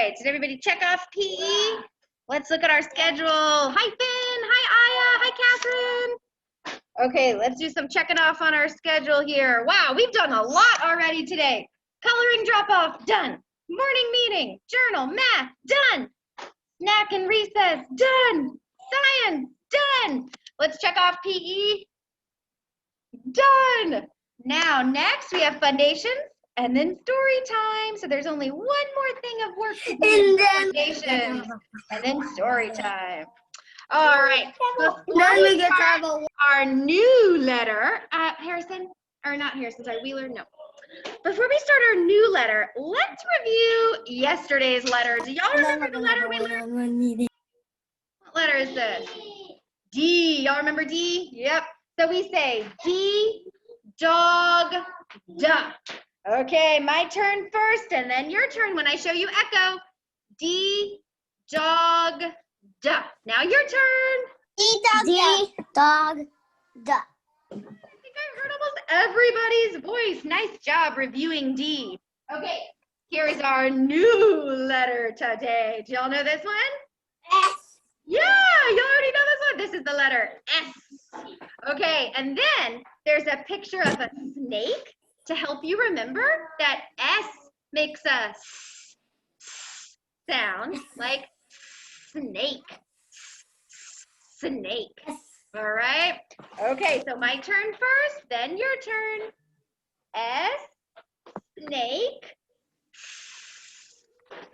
right, did everybody check off PE? Let's look at our schedule. Hi, Finn. Hi, Aya. Hi, Catherine. Okay, let's do some checking off on our schedule here. Wow, we've done a lot already today. Coloring drop-off, done. Morning meeting, journal, math, done. Snack and recess, done. Science, done. Let's check off PE. Done. Now, next we have foundations and then story time. So there's only one more thing of work to do. Foundations and then story time. All right. Before we start our new letter, Harrison, or not Harrison, sorry, Wheeler, no. Before we start our new letter, let's review yesterday's letter. Do y'all remember the letter we learned? What letter is this? D. Y'all remember D? Yep. So we say D, dog, duck. Okay, my turn first, and then your turn when I show you echo. D, dog, duck. Now your turn. D, dog, duck. I think I heard almost everybody's voice. Nice job reviewing D. Okay, here is our new letter today. Do y'all know this one? S. Yeah, you already know this one. This is the letter S. Okay, and then there's a picture of a snake to help you remember that S makes a S sound like snake. Snake. All right. Okay, so my turn first, then your turn. S, snake.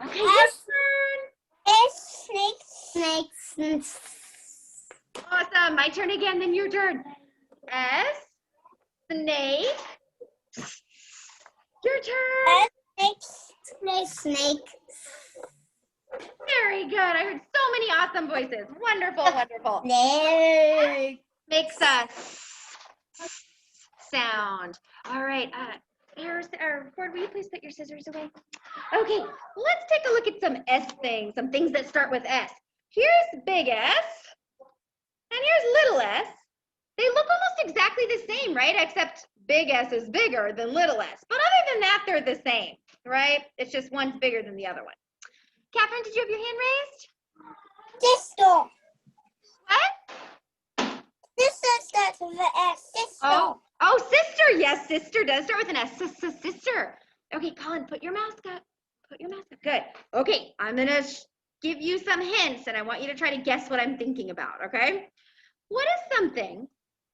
Okay, your turn. S, snake. Awesome. My turn again, then your turn. S, snake. Your turn. S, snake. Very good. I heard so many awesome voices. Wonderful, wonderful. Snake. Makes a sound. All right. Ford, will you please put your scissors away? Okay, let's take a look at some S things, some things that start with S. Here's big S, and here's little s. They look almost exactly the same, right? Except big S is bigger than little s. But other than that, they're the same, right? It's just one's bigger than the other one. Catherine, did you have your hand raised? Sister. What? Sister starts with an S. Sister. Oh, sister. Yes, sister does start with an S. Sister. Okay, Colin, put your mask up. Put your mask up. Good. Okay, I'm going to give you some hints, and I want you to try to guess what I'm thinking about, okay? What is something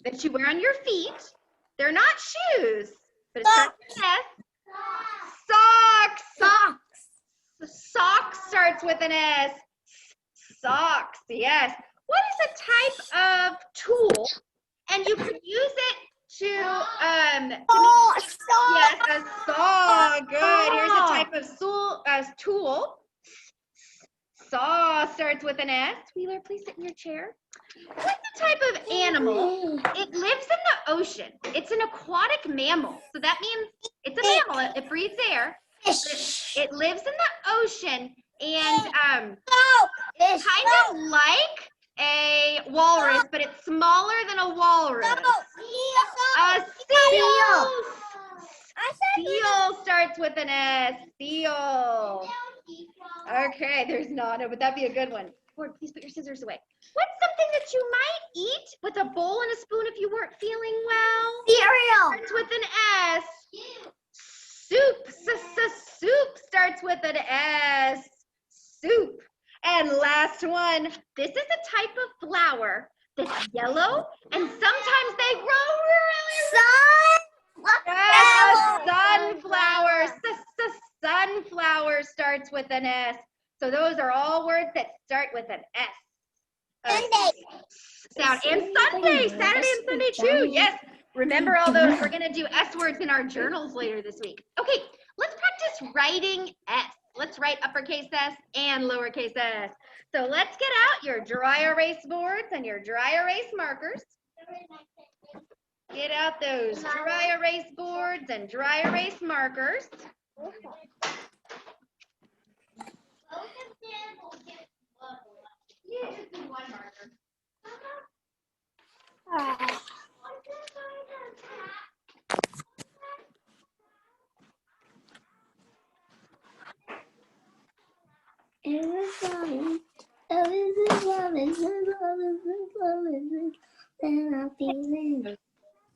that you wear on your feet? They're not shoes, but it starts with an S. Socks. Socks starts with an S. Socks, yes. What is a type of tool? And you could use it to yes, a saw. Good. Here's a type of tool. Saw starts with an S. Wheeler, please sit in your chair. What's the type of animal? It lives in the ocean. It's an aquatic mammal. So that means it's a mammal. It breathes air. It lives in the ocean and it's kind of like a walrus, but it's smaller than a walrus. A seal. Seal starts with an S. Seal. Okay, there's not. No, but that'd be a good one. Ford, please put your scissors away. What's something that you might eat with a bowl and a spoon if you weren't feeling well? Cereal. Starts with an S. Soup. Soup starts with an S. Soup. And last one. This is a type of flower that's yellow, and sometimes they grow really. Yes, sunflower. Sunflower starts with an S. So those are all words that start with an S. Sunday. Sound. And Sunday. Saturday and Sunday too. Yes. Remember all those. We're going to do S words in our journals later this week. Okay, let's practice writing S. Let's write uppercase S and lowercase s. So let's get out your dry erase boards and your dry erase markers. Get out those dry erase boards and dry erase markers. Yeah, just do one marker.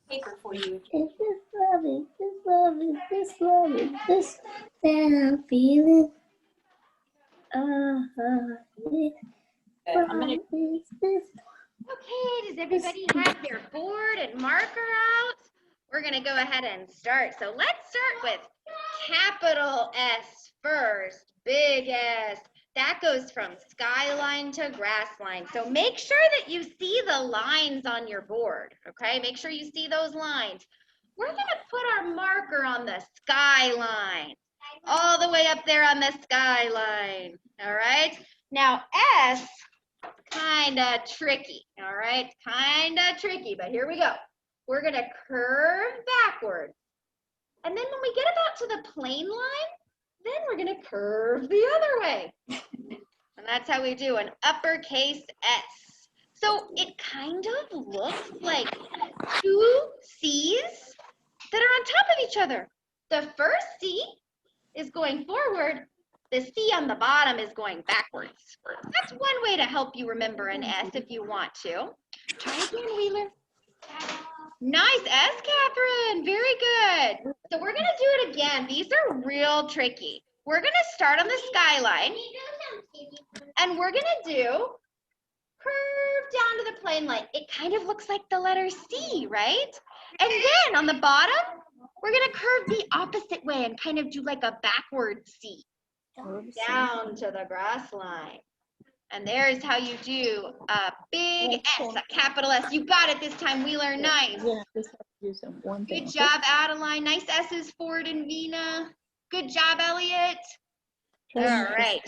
Paper for you. If this love is this love is this love is this, then I'm feeling. I'm gonna Okay, does everybody have their board and marker out? We're going to go ahead and start. So let's start with capital S first, big S. That goes from skyline to grass line. So make sure that you see the lines on your board, okay? Make sure you see those lines. We're going to put our marker on the skyline, all the way up there on the skyline, all right? Now, S, kind of tricky, all right? Kind of tricky, but here we go. We're going to curve backwards. And then when we get about to the plane line, then we're going to curve the other way. And that's how we do an uppercase S. So it kind of looks like two C's that are on top of each other. The first C is going forward. The C on the bottom is going backwards. That's one way to help you remember an S if you want to. Try again, Wheeler. Nice S, Catherine. Very good. So we're going to do it again. These are real tricky. We're going to start on the skyline. And we're going to do curve down to the plane line. It kind of looks like the letter C, right? And then on the bottom, we're going to curve the opposite way and kind of do like a backward C. Down to the grass line. And there's how you do a big S, a capital S. You got it this time, Wheeler. Nice. Yeah, just have to do some one thing. Good job, Adeline. Nice S's, Ford and Vina. Good job, Elliot. All right.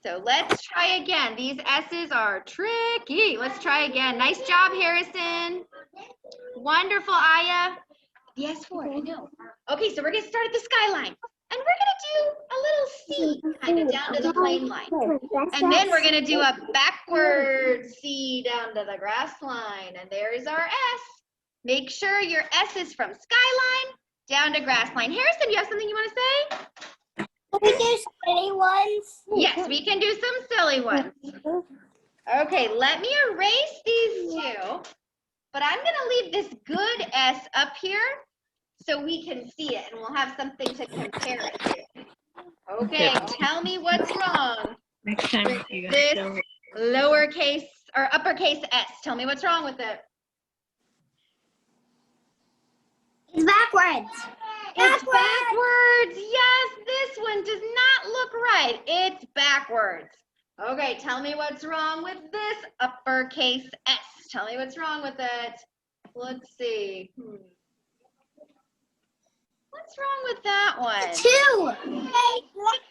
So let's try again. These S's are tricky. Let's try again. Nice job, Harrison. Wonderful, Aya. Yes, Ford, I know. Okay, so we're going to start at the skyline. And we're going to do a little C kind of down to the plane line. And then we're going to do a backward C down to the grass line. And there's our S. Make sure your S is from skyline down to grass line. Harrison, you have something you want to say? Can we do silly ones? Yes, we can do some silly ones. Okay, let me erase these two. But I'm going to leave this good S up here so we can see it and we'll have something to compare it to. Okay, tell me what's wrong. Next time you This guys lowercase or uppercase S. Tell me what's wrong with it. It's backwards. It's backwards. Yes, this one does not look right. It's backwards. Okay, tell me what's wrong with this uppercase S. Tell me what's wrong with it. Let's see. What's wrong with that one? Two. It kind of looks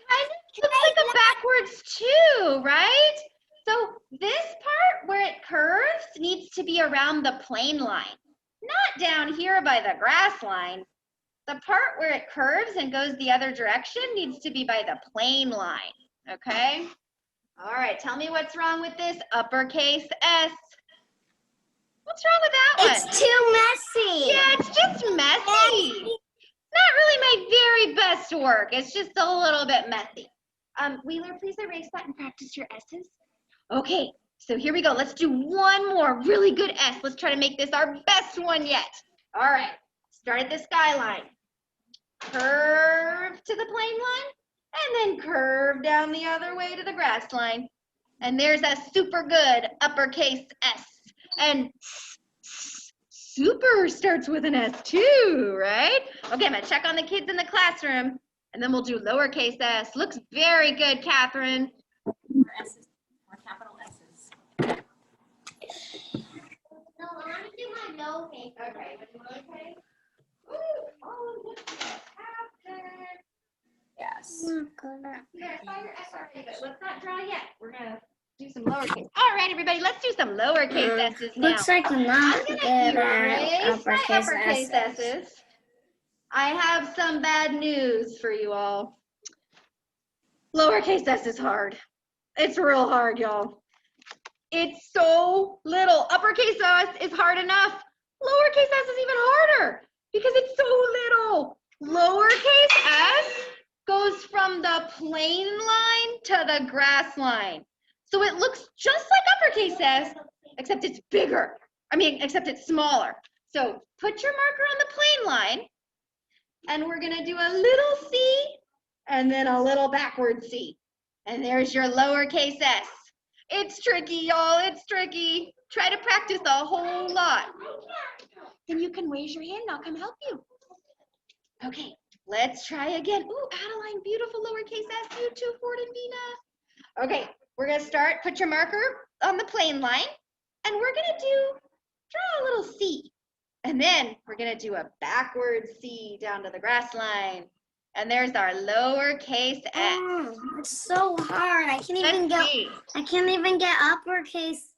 like a backwards two, right? So this part where it curves needs to be around the plane line, not down here by the grass line. The part where it curves and goes the other direction needs to be by the plane line, okay? All right, tell me what's wrong with this uppercase S. What's wrong with that one? It's too messy. Yeah, it's just messy. Not really my very best work. It's just a little bit messy. Wheeler, please erase that and practice your S's. Okay, so here we go. Let's do one more really good S. Let's try to make this our best one yet. All right, start at the skyline. Curve to the plane line, and then curve down the other way to the grass line. And there's a super good uppercase S. And super starts with an S too, right? Okay, I'm gonna check on the kids in the classroom and then we'll do lowercase S. Looks very good, Catherine. S's, more capital S's. No, I want to do my lowercase. Okay, lowercase. Ooh, oh, look at that. Yes. You gotta find your S already, but let's not draw yet. We're gonna do some lowercase. All right, everybody, let's do some lowercase S's now. Looks like I'm not good at Erase my uppercase S's. S's. I have some bad news for you all. Lowercase S is hard. It's real hard, y'all. It's so little. Uppercase S is hard enough. Lowercase s is even harder because it's so little. Lowercase s goes from the plain line to the grass line. So it looks just like uppercase S, except it's bigger. Except it's smaller. So put your marker on the plain line, and we're gonna do a little C, and then a little backward C. And there's your lowercase s. It's tricky, y'all, it's tricky. Try to practice a whole lot. Then you can raise your hand and I'll come help you. Okay, let's try again. Ooh, Adeline, beautiful lowercase s, you too, Ford and Vina. Okay, we're gonna start, put your marker on the plain line, and we're gonna draw a little C. And then we're gonna do a backward C down to the grass line. And there's our lowercase s. Oh, it's so hard. I can't even get uppercase.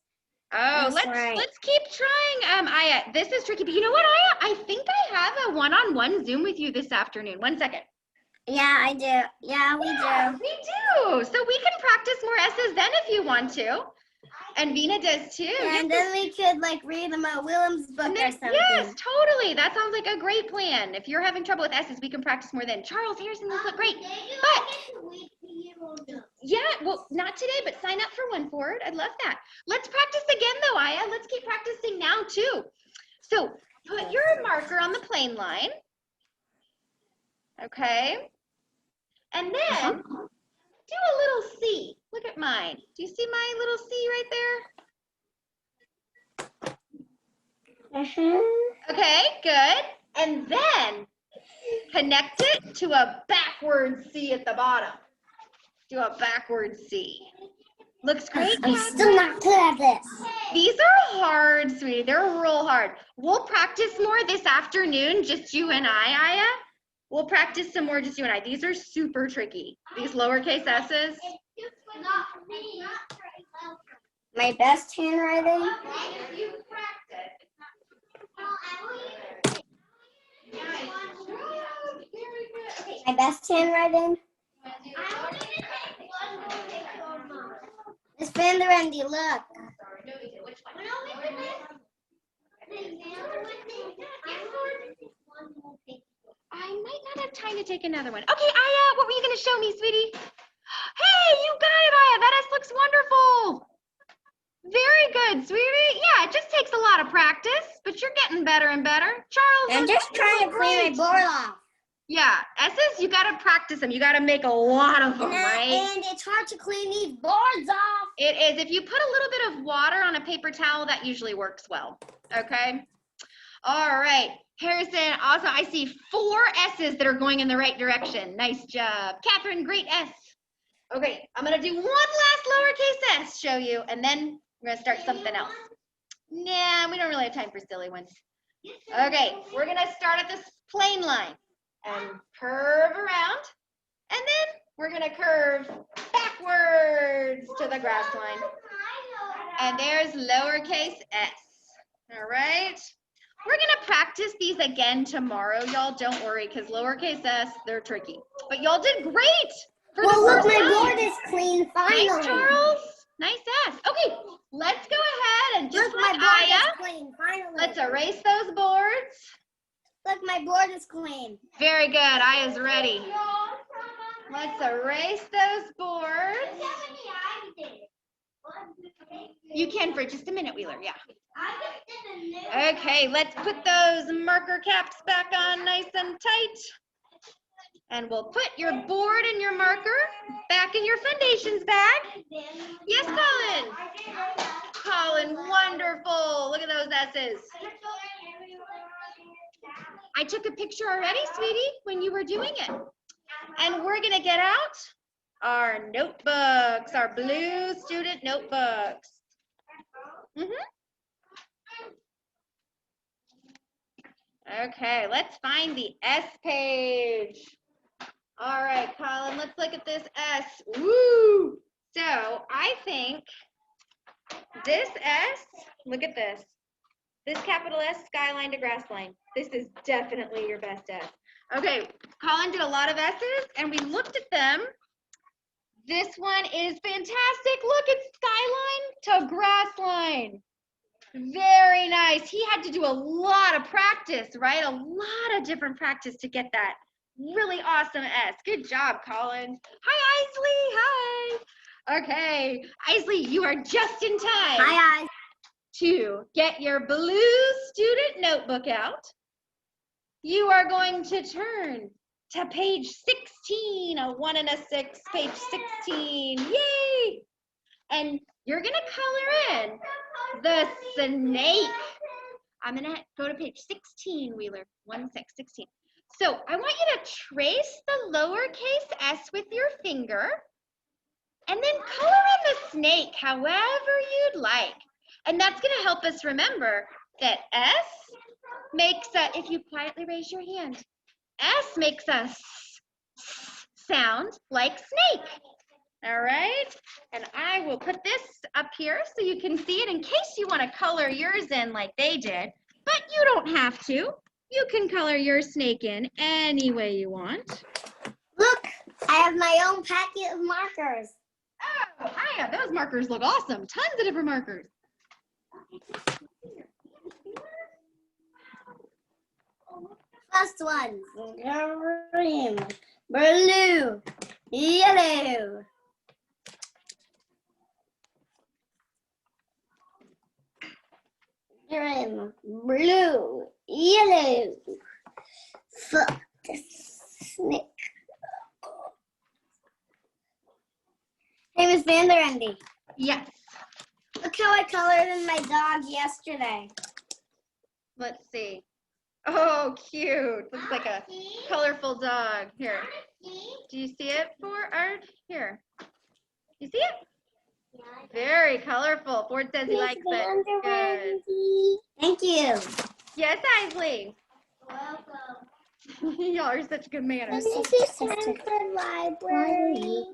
Oh, let's keep trying. Aya, this is tricky, but you know what, Aya? I think I have a one-on-one Zoom with you this afternoon. 1 second. Yeah, I do. Yeah, we do. We do. So we can practice more S's then if you want to. And Vina does too. Yeah, and then we could like read them at Willem's book or something. Yes, totally. That sounds like a great plan. If you're having trouble with S's, we can practice more then. Charles Harrison, those look great. But yeah, well, not today, but sign up for one for it. I'd love that. Let's practice again though, Aya. Let's keep practicing now too. So put your marker on the plain line. Okay. And then do a little C. Look at mine. Do you see my little C right there? Okay, good. And then connect it to a backward C at the bottom. Do a backward C. Looks great. I'm still not good at this. These are hard, sweetie. They're real hard. We'll practice more this afternoon, just you and I, Aya. We'll practice some more, just you and I. These are super tricky. These lowercase s's. My best handwriting. My best handwriting. Miss Vanderendy, look. I might not have time to take another one. Okay, Aya, what were you going to show me, sweetie? Hey, you got it, Aya. That S looks wonderful. Very good, sweetie. Yeah, it just takes a lot of practice, but you're getting better and better. Charles, I'm just trying to clean my board off. Yeah, S's, you got to practice them. You got to make a lot of them, right? And it's hard to clean these boards off. It is. If you put a little bit of water on a paper towel, that usually works well. Okay. All right. Harrison, awesome. I see 4 S's that are going in the right direction. Nice job. Catherine, great S. Okay, I'm going to do one last lowercase s, show you, and then we're going to start something else. Nah, we don't really have time for silly ones. Okay, we're going to start at this plain line and curve around, and then we're going to curve backwards to the grass line. And there's lowercase s. All right. We're going to practice these again tomorrow, y'all. Don't worry, because lowercase s, they're tricky. But y'all did great for the first time. My board is clean, finally. Nice, Charles. Nice S. Okay, let's go ahead and just like my board Aya, is clean, finally. Let's erase those boards. Look, my board is clean. Very good. Aya's ready. Let's erase those boards. You can for just a minute, Wheeler. Yeah. Okay, let's put those marker caps back on nice and tight. And we'll put your board and your marker back in your foundations bag. Yes, Colin. Colin, wonderful. Look at those S's. I took a picture already, sweetie, when you were doing it. And we're going to get out our notebooks, our blue student notebooks. Okay, let's find the S page. All right, Colin, let's look at this S. Woo! So I think this S, look at this. This capital S, skyline to grass line. This is definitely your best S. Okay, Colin did a lot of S's, and we looked at them. This one is fantastic. Look, it's skyline to grass line. Very nice. He had to do a lot of practice, right? A lot of different practice to get that really awesome S. Good job, Colin. Hi, Isley. Hi. Okay, Isley, you are just in time. Hi, guys. To get your blue student notebook out. You are going to turn to page 16, a 1 and a 6, page 16. Yay! And you're going to color in the snake. I'm going to go to page 16, Wheeler. 1, 6, 16. So I want you to trace the lowercase s with your finger and then color in the snake however you'd like. And that's going to help us remember that S makes a, if you quietly raise your hand, S makes a sound like snake. All right, and I will put this up here so you can see it in case you want to color yours in like they did, but you don't have to. You can color your snake in any way you want. Look, I have my own packet of markers. Oh, Aya, those markers look awesome. Tons of different markers. First one, green, blue, yellow. Green, blue, yellow. For the snake. Hey, Miss Vanderendy. Yes. Look how I colored in my dog yesterday. Let's see. Oh, cute. Looks like a colorful dog. Here. Do you see it, Ford? Here. You see it? Very colorful. Ford says he likes it. Good. Thank you. Yes, Isley. Y'all are such good manners. This is the library.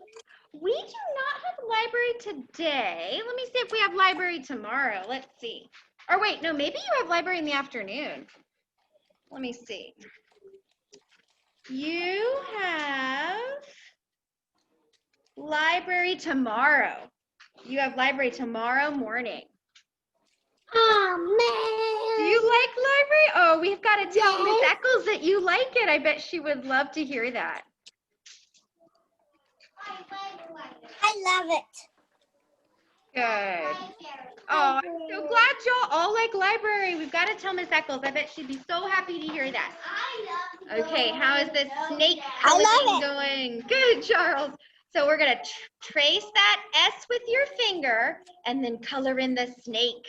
We do not have library today. Let me see if we have library tomorrow. Let's see. Or wait, no, maybe you have library in the afternoon. Let me see. You have library tomorrow. You have library tomorrow morning. Oh, man. Do you like library? Oh, we've got to tell Miss Eccles that you like it. I bet she would love to hear that. I love it. Good. Oh, I'm so glad y'all all like library. We've got to tell Miss Eccles. I bet she'd be so happy to hear that. Okay, how is the snake coloring going? Good, Charles. So we're going to trace that S with your finger and then color in the snake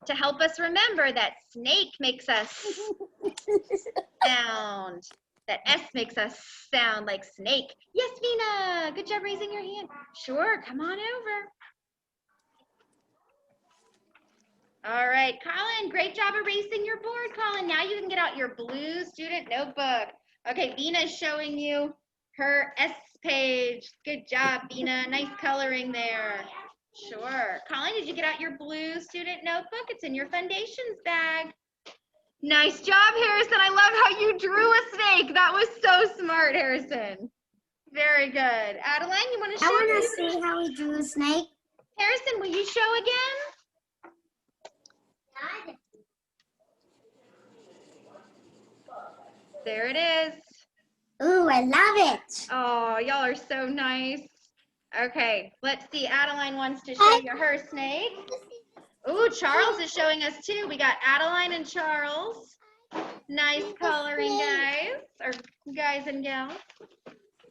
to help us remember that snake makes us sound. That S makes us sound like snake. Yes, Vina. Good job raising your hand. Sure, come on over. All right, Colin, great job erasing your board, Colin. Now you can get out your blue student notebook. Okay, Vina's showing you her S page. Good job, Vina. Nice coloring there. Sure. Colin, did you get out your blue student notebook? It's in your foundations bag. Nice job, Harrison. I love how you drew a snake. That was so smart, Harrison. Very good. Adeline, you want to show? I want to see how he drew a snake. Harrison, will you show again? There it is. Ooh, I love it. Oh, y'all are so nice. Okay, let's see. Adeline wants to show you her snake. Ooh, Charles is showing us too. We got Adeline and Charles. Nice coloring, guys, or guys and gals.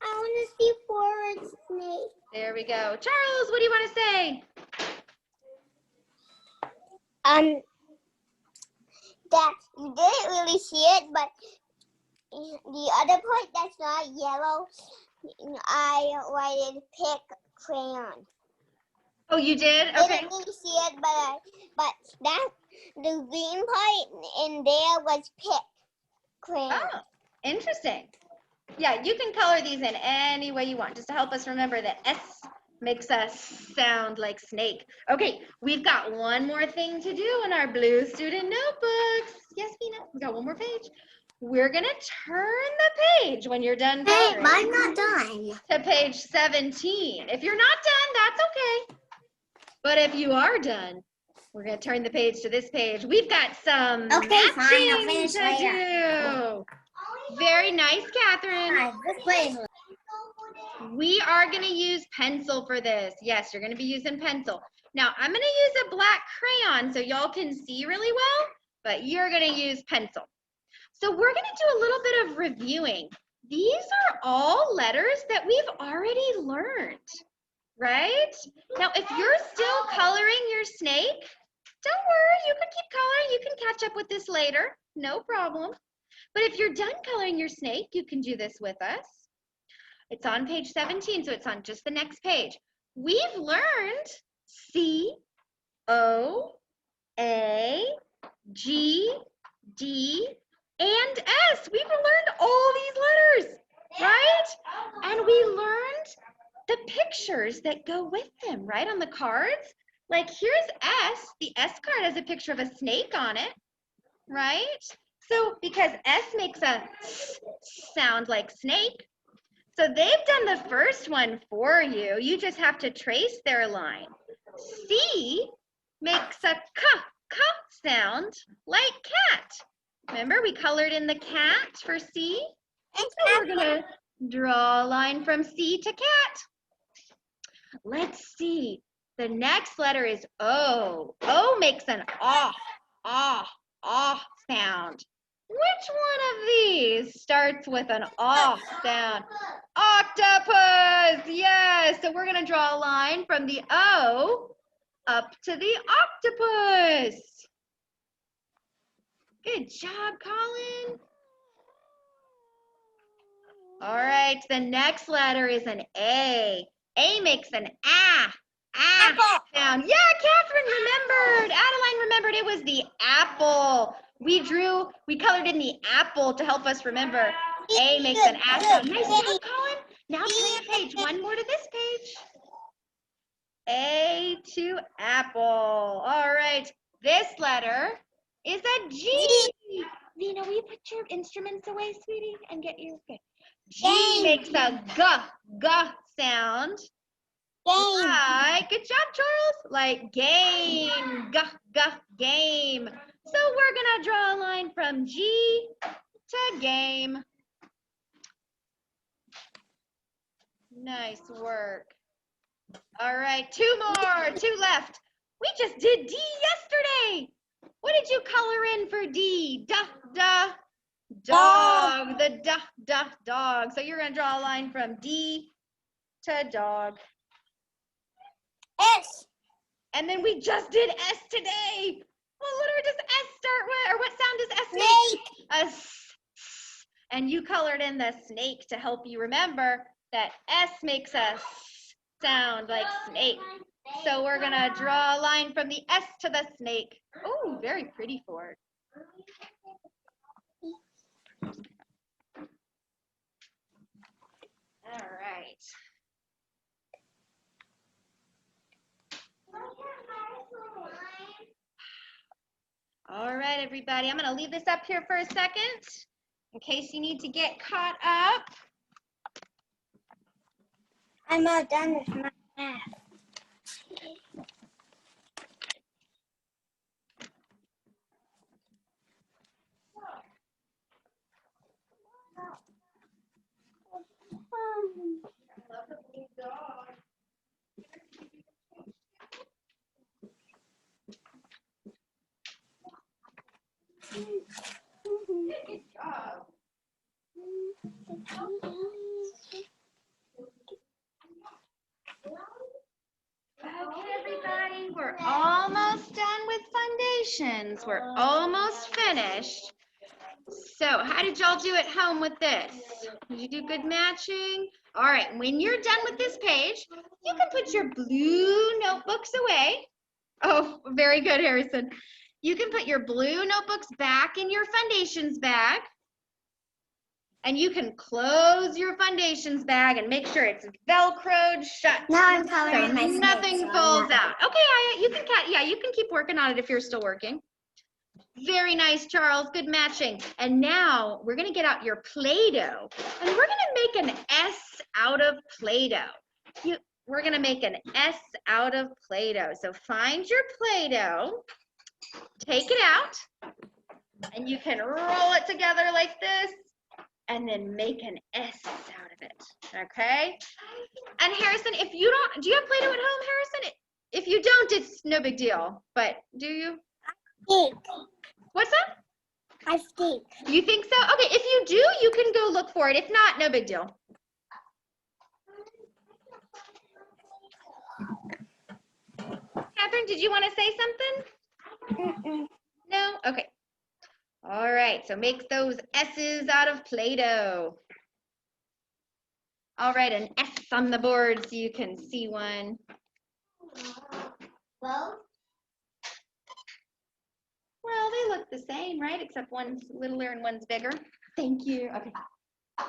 I want to see Forward's snake. There we go. Charles, what do you want to say? That you didn't really see it, but the other part that's not yellow, I wanted pick crayon. Oh, you did? I Okay. didn't really see it, but that the green part in there was pick crayon. Oh, interesting. Yeah, you can color these in any way you want, just to help us remember that S makes us sound like snake. Okay, we've got one more thing to do in our blue student notebooks. Yes, Vina, we got one more page. We're gonna turn the page when you're done coloring. Hey, mine's not done. To page 17. If you're not done, that's okay. But if you are done, we're gonna turn the page to this page. We've got some Okay, fine, I'll matching finish to later. do. Very nice, Catherine. We are going to use pencil for this. Yes, you're going to be using pencil. Now, I'm going to use a black crayon so y'all can see really well, but you're going to use pencil. So we're going to do a little bit of reviewing. These are all letters that we've already learned, right? Now, if you're still coloring your snake, don't worry, you can keep coloring. You can catch up with this later, no problem. But if you're done coloring your snake, you can do this with us. It's on page 17, so it's on just the next page. We've learned C, O, A, G, D, and S. We've learned all these letters, right? And we learned the pictures that go with them, right, on the cards. Like here's S. The S card has a picture of a snake on it, right? So because S makes a sound like snake, so they've done the first one for you. You just have to trace their line. C makes a k sound like cat. Remember, we colored in the cat for C. So we're going to draw a line from C to cat. Let's see. The next letter is O. O makes an ah sound. Which one of these starts with an ah sound? Octopus, yes. So we're going to draw a line from the O up to the octopus. Good job, Colin. All right, the next letter is an A. A makes an sound. Yeah, Catherine remembered. Adeline remembered. It was the apple. We colored in the apple to help us remember. A makes an sound. Nice job, Colin. Now turn the page. One more to this page. A to apple. All right. This letter is a G. Lena, will you put your instruments away, sweetie, and get your... Okay. G makes a g sound. Right. Good job, Charles. Like game, game. So we're gonna draw a line from G to game. Nice work. All right, two left. We just did D yesterday. What did you color in for D? Dog. The dog. So you're gonna draw a line from D to dog. S. And then we just did S today. What letter does S start with? Or what sound does S make? A S. And you colored in the snake to help you remember that S makes a sound like snake. So we're going to draw a line from the S to the snake. Oh, very pretty, Ford. All right. All right, everybody. I'm going to leave this up here for a second in case you need to get caught up. I'm all done with my math. Good job. Okay, everybody, we're almost done with foundations. We're almost finished. So how did y'all do at home with this? Did you do good matching? All right, when you're done with this page, you can put your blue notebooks away. Oh, very good, Harrison. You can put your blue notebooks back in your foundations bag. And you can close your foundations bag and make sure it's Velcroed shut. Now I'm coloring my snake, nothing so falls out. Okay, Aya, you can keep working on it if you're still working. Very nice, Charles. Good matching. And now we're gonna get out your Play-Doh, and we're gonna make an S out of Play-Doh. We're gonna make an S out of Play-Doh. So find your Play-Doh, take it out, and you can roll it together like this. and then make an S out of it, okay? And Harrison, if you don't, do you have Play-Doh at home, Harrison? If you don't, it's no big deal, but do you? Think. What's that? I think. You think so? Okay, if you do, you can go look for it. If not, no big deal. Catherine, did you want to say something? No? Okay. All right, so make those S's out of Play-Doh. All right, an S on the board so you can see one. Well, Well, they look the same, right? Except one's littler and one's bigger. Thank you. Okay. All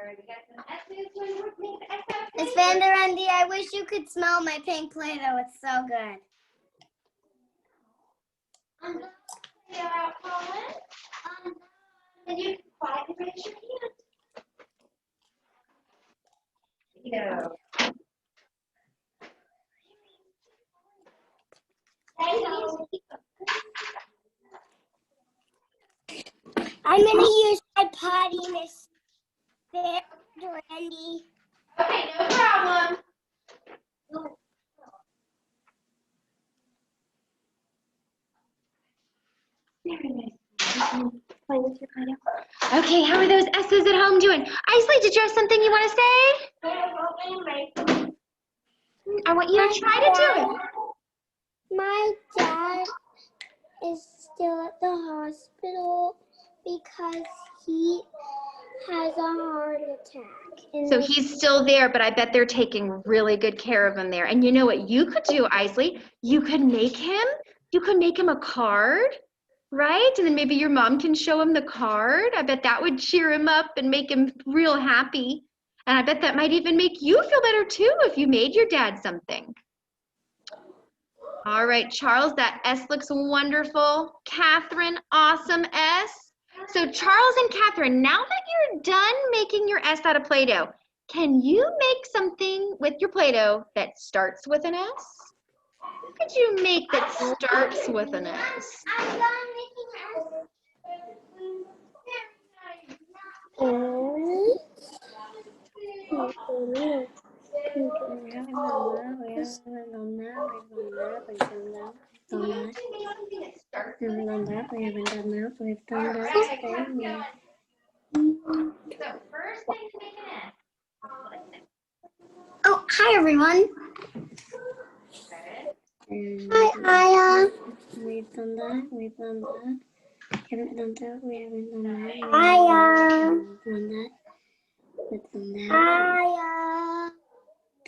right, we got some S's. What do you want to make the S out of Miss Play-Doh? Vanderandy, I wish you could smell my pink Play-Doh. It's so good. And you quietly raise your hand. Play-Doh. I'm gonna use my potty, Miss Vanderandy. Okay, no problem. Very nice. Play with your Play-Doh. Okay, how are those S's at home doing? Isley, did you have something you want to say? I want you to try to do it. My dad is still at the hospital because he has a heart attack. And So he's still there, but I bet they're taking really good care of him there. And you know what you could do, Isley? You could make him a card, right? And then maybe your mom can show him the card. I bet that would cheer him up and make him real happy. And I bet that might even make you feel better too if you made your dad something. All right, Charles, that S looks wonderful. Catherine, awesome S. So Charles and Catherine, now that you're done making your S out of Play-Doh, can you make something with your Play-Doh that starts with an S? What could you make that starts with an S? I'm done making So first thing to make an S. Oh, hi everyone. Good. Hi, We've done that. We've done that. Haven't done that. We haven't done that. Hiya. We've done that. We've done that. Hiya.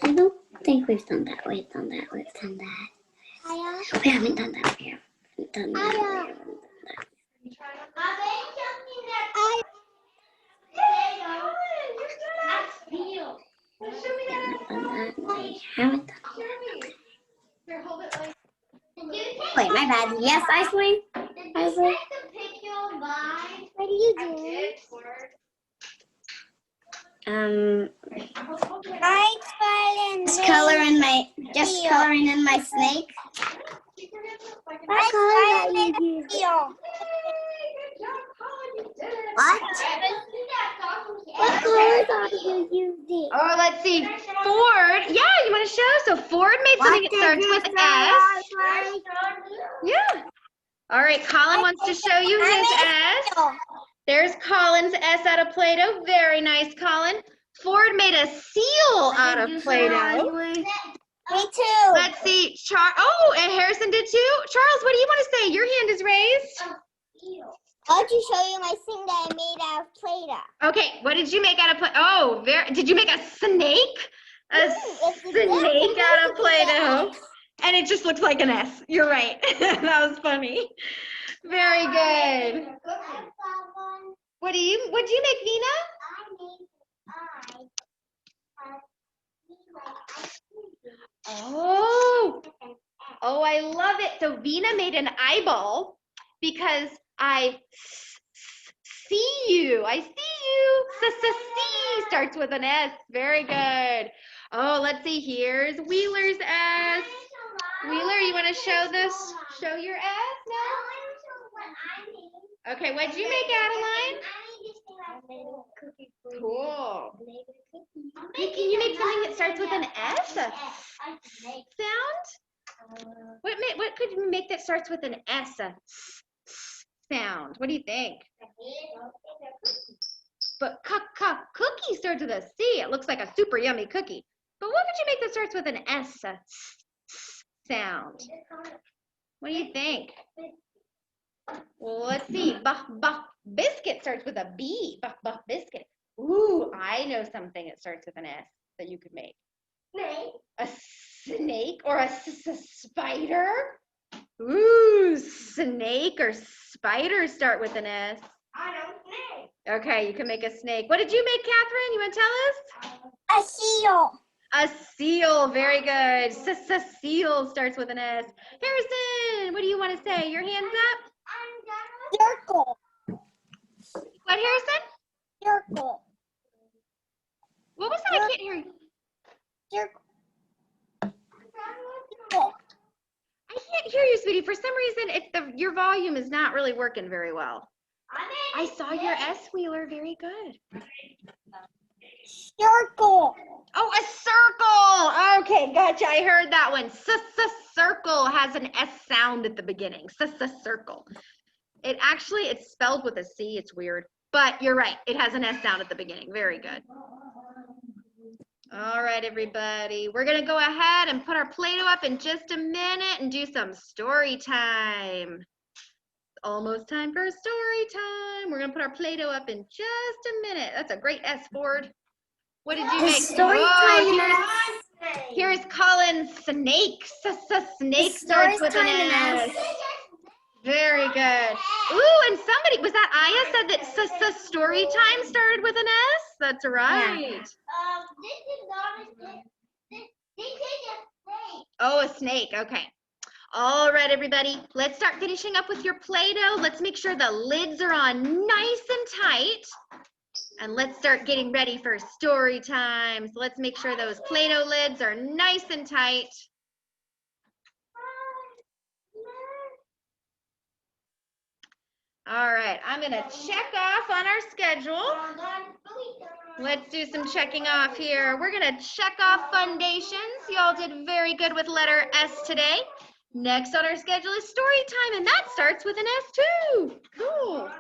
I don't think we've done that. We've done that. We've done that. Hiya. We haven't done that. We haven't done that. We Hiya. haven't done that. We haven't done that. We haven't done that. Here, hold it like. Wait, my bad. Yes, Isley? Isley? What are you I doing? did, Ford. Just coloring in my snake. What color are you using? What? What colors are you using? Oh, let's see. Ford. Yeah, you want to show? So Ford made something that starts with S. Yeah. All right, Colin wants to show you his S. There's Colin's S out of Play-Doh. Very nice, Colin. Ford made a seal out of Play-Doh. Me too. Let's see. Oh, and Harrison did too. Charles, what do you want to say? Your hand is raised. I'll just show you my thing that I made out of Play-Doh. Okay, what did you make out of Play? Oh, did you make a snake? A snake out of Play-Doh. And it just looks like an S. You're right. That was funny. Very good. What'd you make, Vina? Oh, I love it. So Vina made an eyeball because I see you. I see you. See starts with an S. Very good. Oh, let's see. Here's Wheeler's S. Wheeler, you want to show this? Show your S now? Okay, what did you make, Adeline? Cool. Hey, can you make something that starts with an S? A sound? What could you make that starts with an S? A sound. What do you think? But cookie starts with a C. It looks like a super yummy cookie. But what could you make that starts with an S? A sound. What do you think? Well, let's see. Biscuit starts with a B. Biscuit. Ooh, I know something that starts with an S that you could make. A snake or a spider? Ooh, snake or spider start with an S. I know snake. Okay, you can make a snake. What did you make, Catherine? You want to tell us? A seal. A seal, very good. Seal starts with an S. Harrison, what do you want to say? Your hands up. Circle. What, Harrison? Circle. What was that? I can't hear you. Circle. I can't hear you, sweetie. For some reason, your volume is not really working very well. I saw your S, Wheeler. Very good. Circle. Oh, a circle. Okay, gotcha. I heard that one. Circle has an S sound at the beginning. Circle. It's spelled with a C. It's weird, but you're right. It has an S sound at the beginning. Very good. All right, everybody. We're going to go ahead and put our Play-Doh up in just a minute and do some story time. Almost time for story time. We're going to put our Play-Doh up in just a minute. That's a great S, Ford. What did you make? Story time. Here's Colin. Snake. Snake starts with an S. Very good. Ooh, and somebody, was that Aya said that story time started with an S? That's right. This is not a snake. This is a snake. Oh, a snake. Okay. All right, everybody. Let's start finishing up with your Play-Doh. Let's make sure the lids are on nice and tight. And let's start getting ready for story time. So let's make sure those Play-Doh lids are nice and tight. All right, I'm gonna check off on our schedule. Let's do some checking off here. We're gonna check off foundations. Y'all did very good with letter S today. Next on our schedule is story time, and that starts with an S too. Cool.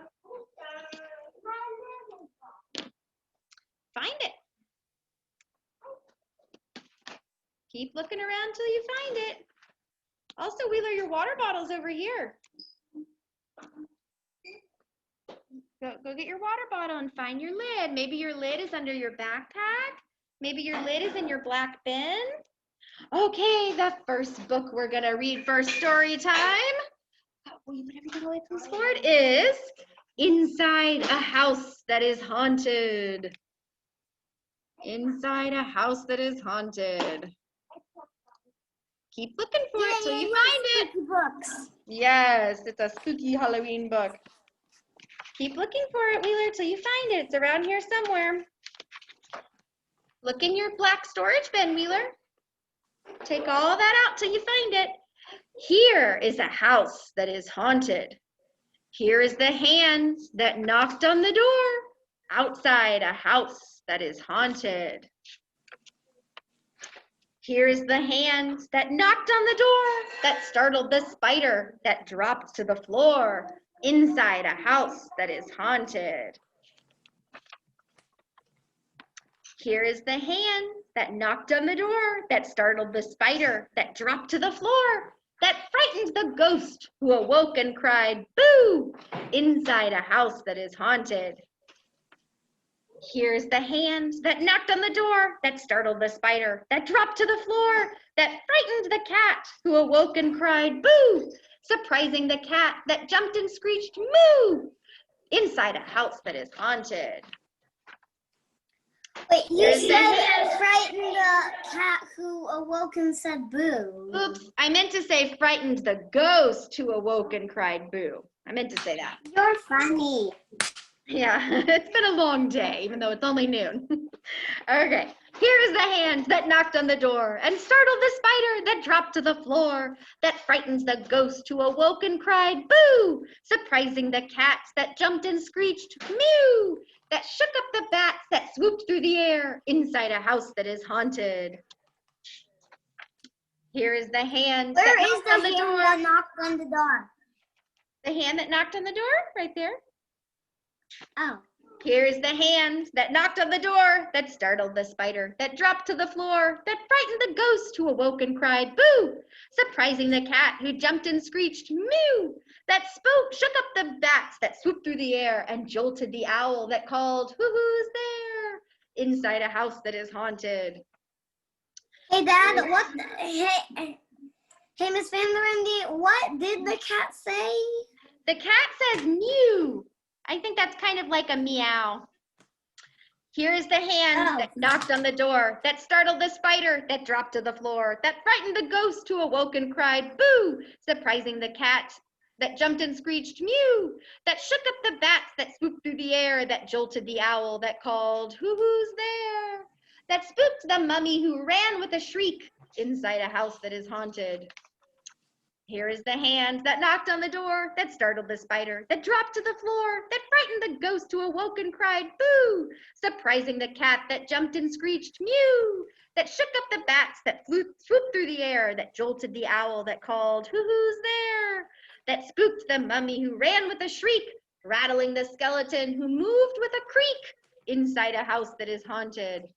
Find it. Keep looking around till you find it. Also, Wheeler, your water bottle's over here. Go get your water bottle and find your lid. Maybe your lid is under your backpack. Maybe your lid is in your black bin. Okay, the first book we're going to read for story time, will you put everything away please forward, is Inside a House That Is Haunted. Inside a House That Is Haunted. Keep looking for it till you find it. Books. Yes, it's a spooky Halloween book. Keep looking for it, Wheeler, till you find it. It's around here somewhere. Look in your black storage bin, Wheeler. Take all that out till you find it. Here is a house that is haunted. Here is the hand that knocked on the door. Outside a house that is haunted. Here is the hand that knocked on the door, that startled the spider that dropped to the floor. Inside a house that is haunted. Here is the hand that knocked on the door, that startled the spider that dropped to the floor, that frightened the ghost who awoke and cried, "Boo!" Inside a house that is haunted. Here's the hand that knocked on the door, that startled the spider, that dropped to the floor, that frightened the cat, who awoke and cried, "Boo!" Surprising the cat that jumped and screeched, "Moo!" Inside a house that is haunted. Wait, you There's the said hand. frightened the cat who awoke and said boo. Oops, I meant to say frightened the ghost who awoke and cried, "Boo." I meant to say that. You're funny. Yeah, it's been a long day, even though it's only noon. Okay, Here is the hand that knocked on the door and startled the spider that dropped to the floor, that frightens the ghost who awoke and cried, boo, surprising the cats that jumped and screeched, mew, that shook up the bats that swooped through the air inside a house that is haunted. Here is the hand Where that is knocked the on the hand door. that knocked on the door? The hand that knocked on the door, right there. Oh. Here's the hand that knocked on the door, that startled the spider, that dropped to the floor, that frightened the ghost who awoke and cried, boo, surprising the cat who jumped and screeched, mew, that shook up the bats that swooped through the air and jolted the owl that called, who's there, inside a house that is haunted. Hey, Dad, what? Hey, Miss Van Randy, what did the cat say? The cat says mew. I think that's kind of like a meow. Here's the hand that knocked on the door, that startled the spider, that dropped to the floor, that frightened the ghost who awoke and cried, boo, surprising the cat that jumped and screeched, mew, that shook up the bats that swooped through the air, that jolted the owl that called, who's there, that spooked the mummy who ran with a shriek inside a house that is haunted. Here is the hand that knocked on the door, that startled the spider, that dropped to the floor, that frightened the ghost who awoke and cried, boo, surprising the cat that jumped and screeched, mew, that shook up the bats that swooped through the air, that jolted the owl that called, who's there, that spooked the mummy who ran with a shriek, rattling the skeleton who moved with a creak inside a house that is haunted.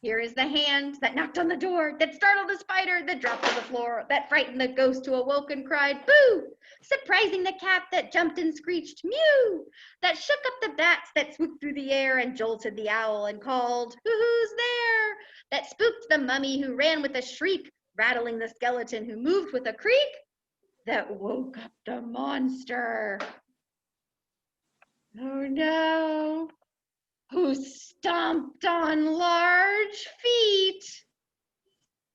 Here is the hand that knocked on the door, that startled the spider, that dropped to the floor, that frightened the ghost who awoke and cried, boo, surprising the cat that jumped and screeched, mew, that shook up the bats that swooped through the air and jolted the owl and called, who's there, that spooked the mummy who ran with a shriek, rattling the skeleton who moved with a creak, that woke up the monster. Oh no. Who stomped on large feet,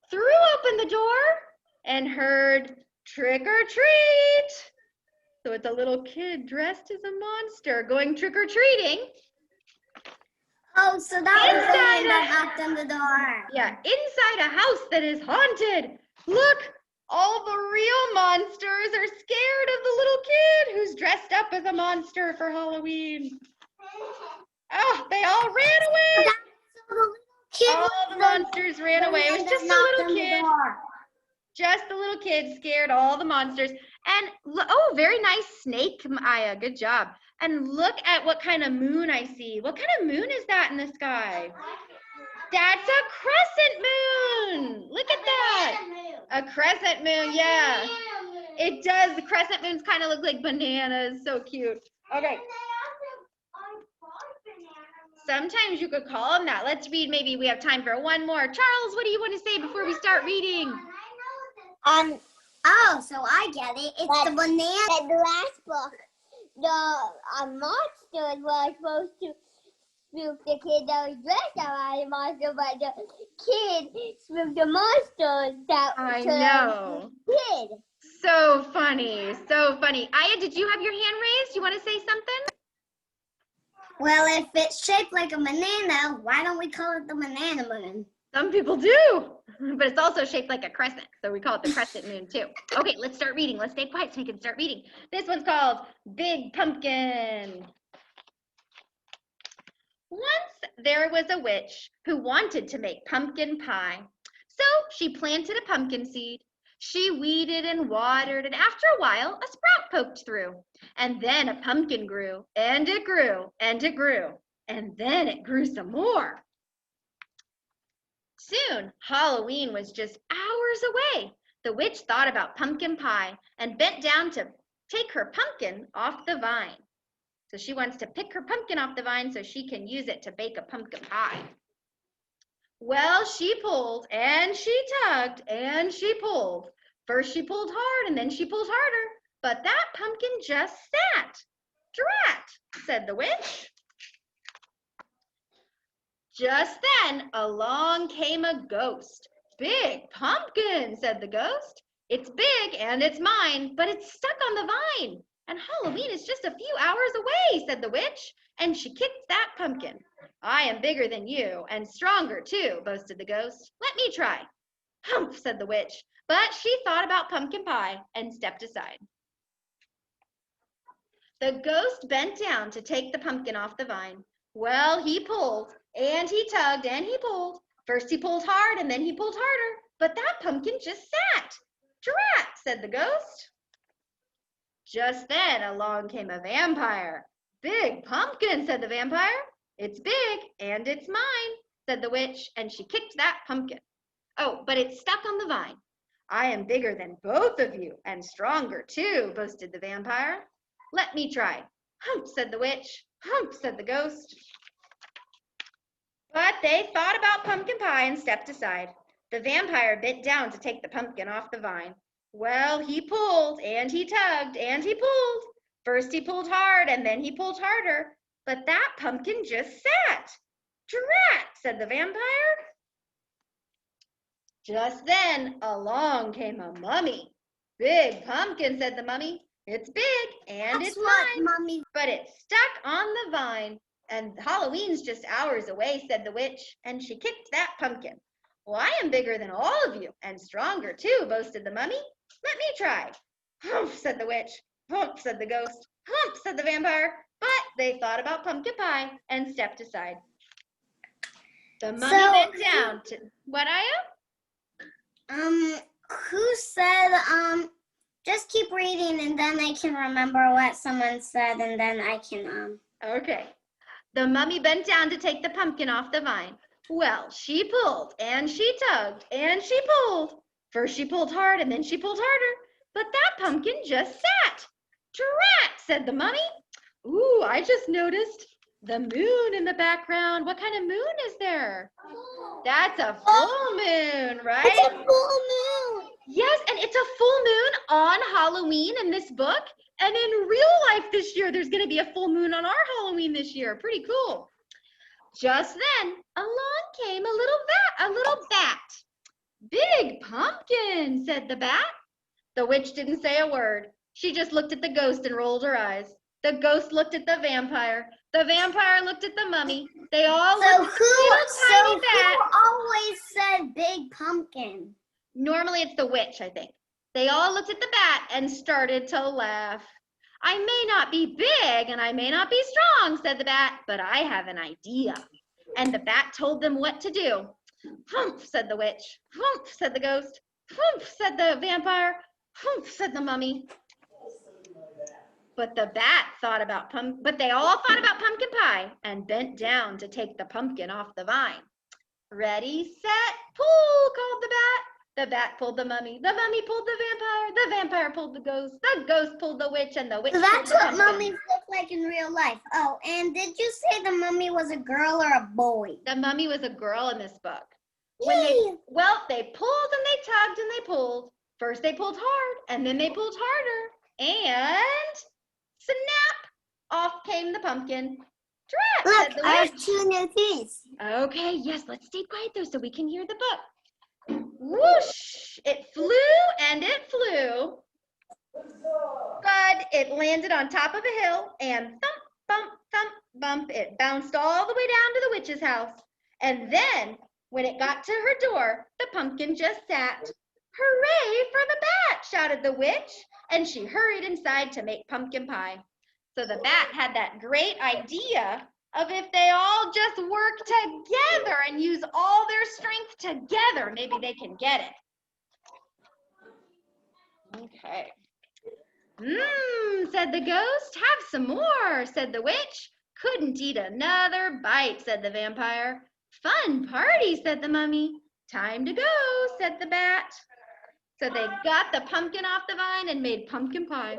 threw open the door, and heard trick or treat. So it's a little kid dressed as a monster going trick or treating. Oh, so that was the hand that knocked on the door. Yeah, inside a house that is haunted. Look, all the real monsters are scared of the little kid who's dressed up as a monster for Halloween. Oh, they all ran away. All the monsters ran away. It was just a little kid. Just a little kid scared all the monsters. And, oh, very nice snake, Aya. Good job. And look at what kind of moon I see. What kind of moon is that in the sky? That's a crescent moon. Look at that. A crescent moon, yeah. It does. The crescent moons kind of look like bananas. So cute. Okay. Sometimes you could call them that. Let's read. Maybe we have time for one more. Charles, what do you want to say before we start reading? Oh, so I get it. It's the banana. At the last book, the monsters were supposed to spook the kid that was dressed up as a monster, but the kid spooked the monsters that I know. Kid. So funny. So funny. Aya, did you have your hand raised? You want to say something? Well, if it's shaped like a banana, why don't we call it the banana moon? Some people do, but it's also shaped like a crescent, so we call it the crescent moon too. Okay, let's start reading. Let's stay quiet so we can start reading. This one's called Big Pumpkin. Once there was a witch who wanted to make pumpkin pie. So she planted a pumpkin seed. She weeded and watered, and after a while, a sprout poked through. And then a pumpkin grew, and it grew, and it grew, and then it grew some more. Soon, Halloween was just hours away. The witch thought about pumpkin pie and bent down to take her pumpkin off the vine. So she wants to pick her pumpkin off the vine so she can use it to bake a pumpkin pie. Well, she pulled and she tugged and she pulled. First she pulled hard and then she pulled harder, but that pumpkin just sat. Drat, said the witch. Just then, along came a ghost. Big pumpkin, said the ghost. It's big and it's mine, but it's stuck on the vine. and Halloween is just a few hours away, said the witch, and she kicked that pumpkin. I am bigger than you, and stronger too, boasted the ghost. Let me try. Humph, said the witch, but she thought about pumpkin pie and stepped aside. The ghost bent down to take the pumpkin off the vine. Well, he pulled, and he tugged, and he pulled. First he pulled hard, and then he pulled harder, but that pumpkin just sat. Drat, said the ghost. Just then along came a vampire. Big pumpkin, said the vampire. It's big, and it's mine, said the witch, and she kicked that pumpkin. Oh, but it's stuck on the vine. I am bigger than both of you, and stronger too, boasted the vampire. Let me try. Humph, said the witch. Humph, said the ghost. But they thought about pumpkin pie and stepped aside. The vampire bent down to take the pumpkin off the vine. Well, he pulled, and he tugged, and he pulled. First he pulled hard, and then he pulled harder. But that pumpkin just sat. Drat, said the vampire. Just then along came a mummy. Big pumpkin, said the mummy. It's big, and it's mine. Mommy. But it's stuck on the vine. And Halloween's just hours away, said the witch, and she kicked that pumpkin. Well, I am bigger than all of you, and stronger too, boasted the mummy. Let me try. Humph, said the witch. Humph, said the ghost. Humph, said the vampire. But they thought about pumpkin pie and stepped aside. The mummy bent down to... What, Aya? Who said, just keep reading and then I can remember what someone said and then I can, Okay. The mummy bent down to take the pumpkin off the vine. Well, she pulled, and she tugged, and she pulled. First she pulled hard, and then she pulled harder. But that pumpkin just sat. Drat, said the mummy. Ooh, I just noticed the moon in the background. What kind of moon is there? That's a full moon, right? It's a full moon. Yes, and it's a full moon on Halloween in this book. And in real life this year, there's going to be a full moon on our Halloween this year. Pretty cool. Just then, along came a little bat. Big pumpkin, said the bat. The witch didn't say a word. She just looked at the ghost and rolled her eyes. The ghost looked at the vampire. The vampire looked at the mummy. They all looked at the little tiny bat. Who always said big pumpkin? Normally it's the witch, I think. They all looked at the bat and started to laugh. I may not be big and I may not be strong, said the bat, but I have an idea. And the bat told them what to do. Humph, said the witch. Humph, said the ghost. Humph, said the vampire. Humph, said the mummy. But they all thought about pumpkin pie and bent down to take the pumpkin off the vine. Ready, set, pull, called the bat. The bat pulled the mummy pulled the vampire pulled the ghost pulled the witch, and the witch So pulled that's the what pumpkin. mummies look like in real life. Oh, and did you say the mummy was a girl or a boy? The mummy was a girl in this book. Yay! They pulled and they tugged and they pulled. First they pulled hard, and then they pulled harder, and snap! Off came the pumpkin. Drat, Look, said the I witch. have 2 new teeth. Okay, yes, let's stay quiet though so we can hear the book. Whoosh! It flew and it flew. But it landed on top of a hill and thump, bump, thump, bump. It bounced all the way down to the witch's house. And then when it got to her door, the pumpkin just sat. Hooray for the bat, shouted the witch. And she hurried inside to make pumpkin pie. So the bat had that great idea of if they all just work together and use all their strength together, maybe they can get it. Okay. Said the ghost. Have some more, said the witch. Couldn't eat another bite, said the vampire. Fun party, said the mummy. Time to go, said the bat. So they got the pumpkin off the vine and made pumpkin pie.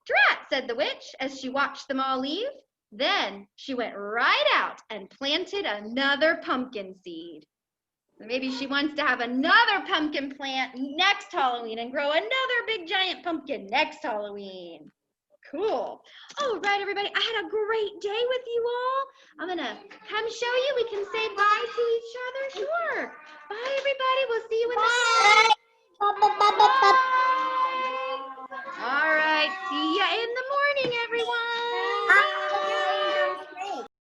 Drat, said the witch as she watched them all leave. Then she went right out and planted another pumpkin seed. Maybe she wants to have another pumpkin plant next Halloween and grow another big giant pumpkin next Halloween. Cool. All right, everybody. I had a great day with you all. I'm going to come show you. We can say bye to each other. Sure. Bye, everybody. We'll see you in the next. Bye. All right. right. See ya in the morning, everyone.